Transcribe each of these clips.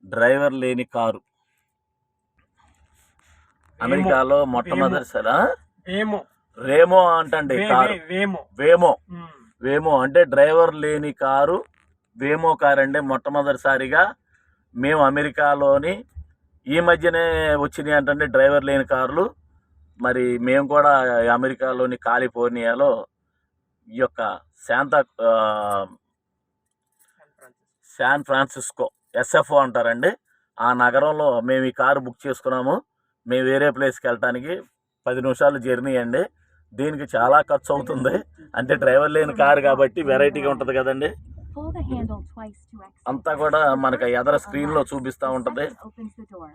Driver లేని car అమెరికాలో మొట్టమొదటిసారి రేమో అంటండి కారు. వేమో అంటే డ్రైవర్ లేని కారు వేమో కారు అండి. మొట్టమొదటిసారిగా మేము అమెరికాలోని ఈ మధ్యనే వచ్చినాయి అంటే డ్రైవర్ లేని కార్లు. మరి మేము కూడా అమెరికాలోని కాలిఫోర్నియాలో ఈ యొక్క శాన్ ఫ్రాన్సిస్కో ఎస్ఎఫ్ఓ అంటారండి. ఆ నగరంలో మేము ఈ కారు బుక్ చేసుకున్నాము. మేము వేరే ప్లేస్కి వెళ్ళటానికి 10 నిమిషాలు జర్నీ అండి. దీనికి చాలా ఖర్చు అవుతుంది. అంటే డ్రైవర్ లేని కారు కాబట్టి వెరైటీగా ఉంటుంది కదండి. అంతా కూడా మనకు ఎదర స్క్రీన్లో చూపిస్తూ ఉంటుంది,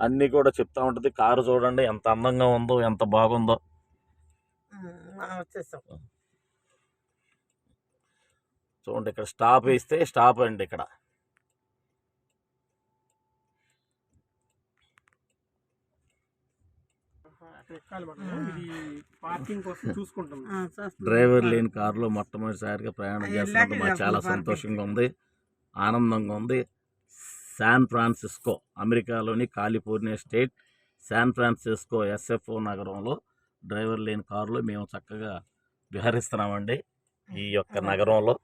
అన్నీ కూడా చెప్తా ఉంటుంది. కారు చూడండి ఎంత అందంగా ఉందో, ఎంత బాగుందో. చూడండి ఇక్కడ స్టాప్ వేస్తే స్టాప్ అండి. ఇక్కడ డ్రైవర్ లేని కారులో మొట్టమొదటిసారిగా ప్రయాణం చేస్తున్నట్టు మాకు చాలా సంతోషంగా ఉంది, ఆనందంగా ఉంది. శాన్ ఫ్రాన్సిస్కో, అమెరికాలోని California state San Francisco SFO నగరంలో డ్రైవర్ లేని కారులో మేము చక్కగా విహరిస్తున్నామండి. ఈ యొక్క నగరంలో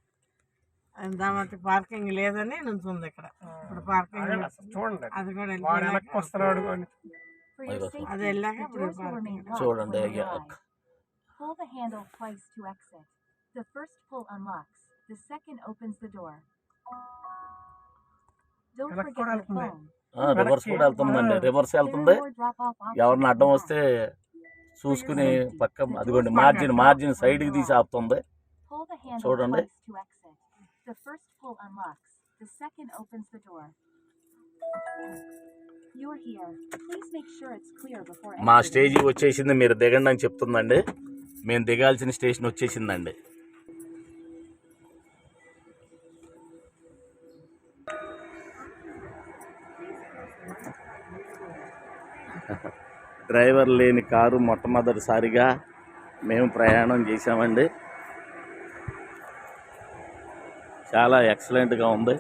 పార్కింగ్ లేదని నుంచుంది ఇక్కడ. ఇప్పుడు పార్కింగ్ చూడండి, అది కూడా అది వెళ్ళాక చూడండి. Pull the handle twice to exit. The first pull unlocks. The second opens the door. Don't forget your phone. Reverse కూడా వెళ్తుందండి. రివర్స్ వెళ్తుంది. ఎవరిని అడ్డం వస్తే చూసుకుని పక్క అదిగోండి మార్జిన్ సైడ్కి తీసి ఆపుతుంది. చూడండి. The first pull unlocks. The second opens the door. You're here. Please make sure it's clear before entering. మా స్టేజీ వచ్చేసింది, మీరు దిగండి అని చెప్తుందండి. మేము దిగాల్సిన స్టేషన్ వచ్చేసిందండి. డ్రైవర్ లేని కారు మొట్టమొదటిసారిగా మేము ప్రయాణం చేసామండి. చాలా ఎక్సలెంట్గా ఉంది.